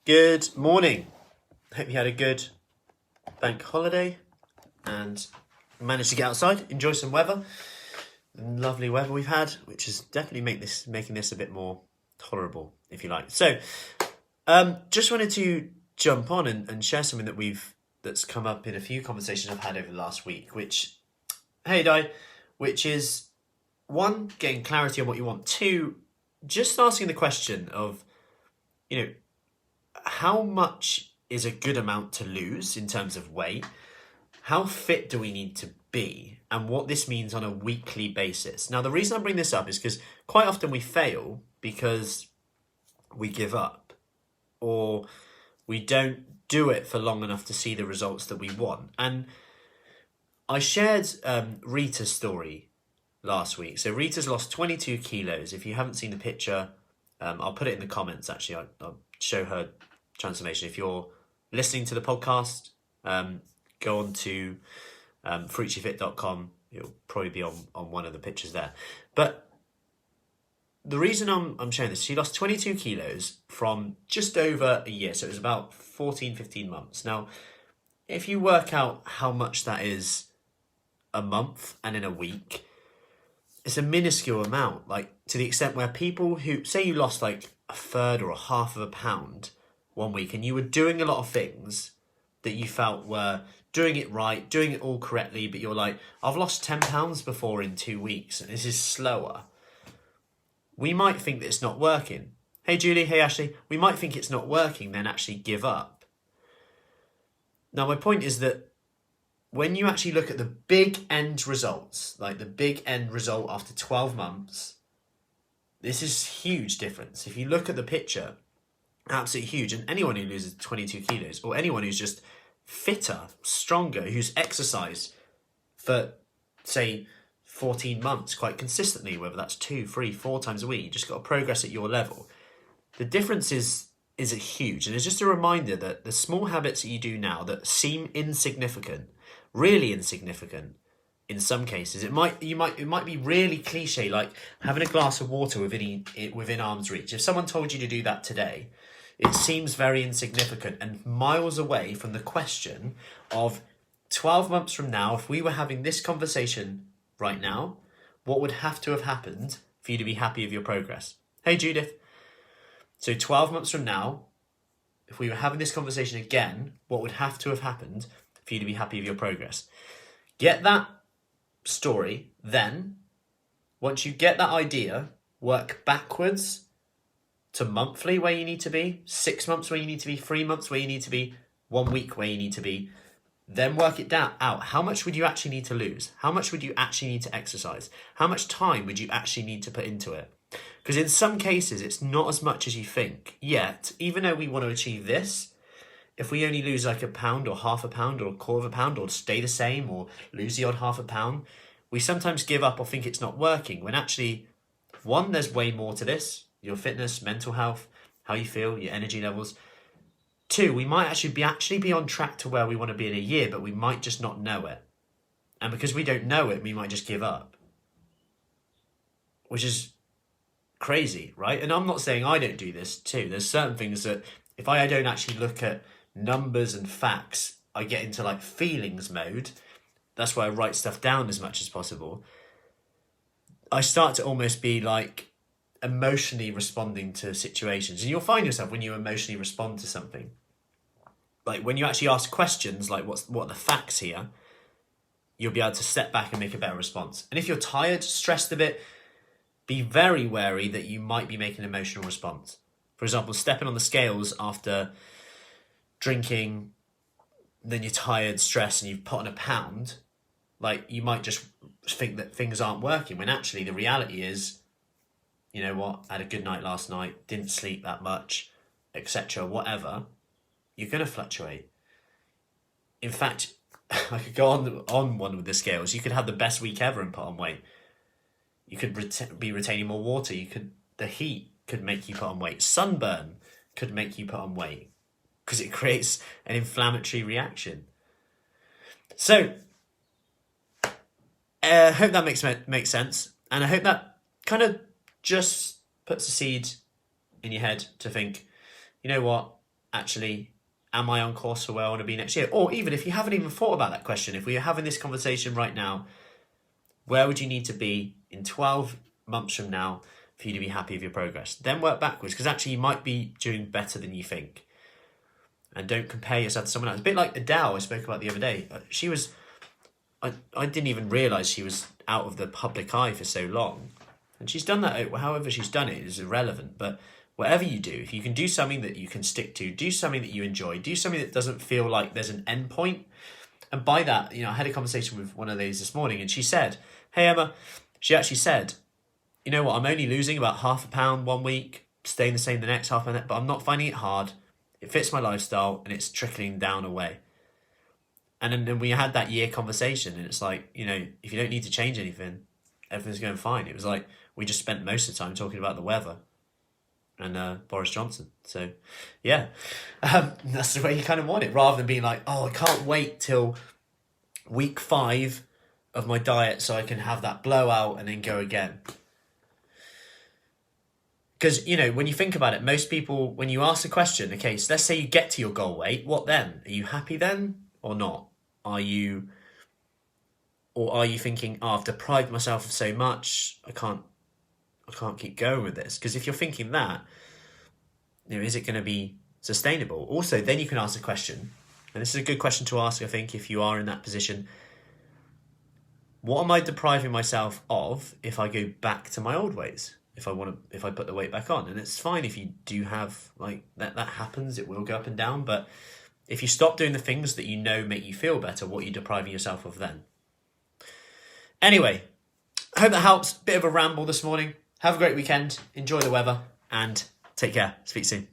Good morning. Hope you had a good bank holiday and managed to get outside, enjoy some weather. Lovely weather we've had, which is definitely making this a bit more tolerable, if you like. So, just wanted to jump on and share something that's come up in a few conversations I've had over the last week, which is one, getting clarity on what you want. Two, just asking the question of, how much is a good amount to lose in terms of weight? How fit do we need to be? And what this means on a weekly basis. Now, the reason I bring this up is because quite often we fail because we give up or we don't do it for long enough to see the results that we want. And I shared Rita's story last week. So Rita's lost 22 kilos. If you haven't seen the picture, I'll put it in the comments, actually. I'll show her transformation. If you're listening to the podcast, go on to fruitsyfit.com. It'll probably be on one of the pictures there. But the reason I'm showing this, she lost 22 kilos from just over a year. So it was about 15 months. Now, if you work out how much that is a month and in a week, it's a minuscule amount, like to the extent where people who say you lost like a third or a half of a pound one week and you were doing a lot of things that you felt were doing it right, doing it all correctly, but you're like, I've lost 10 pounds before in 2 weeks and this is slower. We might think that it's not working. Hey Julie, hey Ashley, we might think it's not working, then actually give up. Now my point is that when you actually look at the big end results, like the big end result after 12 months, this is huge difference. If you look at the picture, absolutely huge. And anyone who loses 22 kilos or anyone who's just fitter, stronger, who's exercised for, say, 14 months quite consistently, whether that's 2, 3, 4 times a week, you just got to progress at your level. The difference is huge. And it's just a reminder that the small habits that you do now that seem insignificant, really insignificant in some cases, it might be really cliche, like having a glass of water within arm's reach. If someone told you to do that today, it seems very insignificant and miles away from the question of 12 months from now, if we were having this conversation right now, what would have to have happened for you to be happy with your progress? Hey Judith. So 12 months from now, if we were having this conversation again, what would have to have happened for you to be happy with your progress? Get that story, then once you get that idea, work backwards to monthly where you need to be, 6 months where you need to be, 3 months where you need to be, 1 week where you need to be, then work it out. How much would you actually need to lose? How much would you actually need to exercise? How much time would you actually need to put into it? Because in some cases, it's not as much as you think. Yet, even though we want to achieve this, if we only lose like a pound or half a pound or a quarter of a pound or stay the same or lose the odd half a pound, we sometimes give up or think it's not working when actually, one, there's way more to this. Your fitness, mental health, how you feel, your energy levels. 2, we might actually be on track to where we want to be in a year, but we might just not know it. And because we don't know it, we might just give up. Which is crazy, right? And I'm not saying I don't do this too. There's certain things that if I don't actually look at numbers and facts, I get into like feelings mode. That's why I write stuff down as much as possible. I start to almost be like emotionally responding to situations. And you'll find yourself when you emotionally respond to something, like when you actually ask questions like what are the facts here, you'll be able to step back and make a better response. And if you're tired, stressed a bit, be very wary that you might be making an emotional response. For example, stepping on the scales after drinking, then you're tired, stressed, and you've put on a pound, like you might just think that things aren't working when actually the reality is, you know what, I had a good night last night, didn't sleep that much, etc., whatever, you're going to fluctuate. In fact, I could go on one with the scales. You could have the best week ever and put on weight. You could be retaining more water. The heat could make you put on weight. Sunburn could make you put on weight because it creates an inflammatory reaction. So, I hope that makes sense. And I hope that kind of just puts a seed in your head to think, you know what, actually, am I on course for where I want to be next year? Or even if you haven't even thought about that question, if we are having this conversation right now, where would you need to be in 12 months from now for you to be happy with your progress? Then work backwards, because actually you might be doing better than you think. And don't compare yourself to someone else. A bit like Adele I spoke about the other day. She was... I didn't even realise she was out of the public eye for so long. And she's done that, however she's done it is irrelevant. But whatever you do, if you can do something that you can stick to, do something that you enjoy, do something that doesn't feel like there's an end point. And by that, I had a conversation with one of these this morning, and she said, hey Emma, she actually said, you know what, I'm only losing about £0.5 1 week, staying the same the next half, but I'm not finding it hard. It fits my lifestyle and it's trickling down away. And then we had that year conversation, and it's like, if you don't need to change anything, everything's going fine. It was like we just spent most of the time talking about the weather and Boris Johnson. So, yeah, that's the way you kind of want it, rather than being like, oh, I can't wait till week 5 of my diet so I can have that blowout and then go again. Because, when you think about it, most people, when you ask the question, okay, so let's say you get to your goal weight, what then? Are you happy then or not? Are you thinking, oh, I've deprived myself of so much, I can't keep going with this? Because if you're thinking that, is it going to be sustainable? Also, then you can ask the question, and this is a good question to ask, I think, if you are in that position. What am I depriving myself of if I go back to my old ways? If I put the weight back on? And it's fine if you do have, like, that happens, it will go up and down, but if you stop doing the things that make you feel better, what are you depriving yourself of then? Anyway, I hope that helps. Bit of a ramble this morning. Have a great weekend. Enjoy the weather and take care. Speak soon.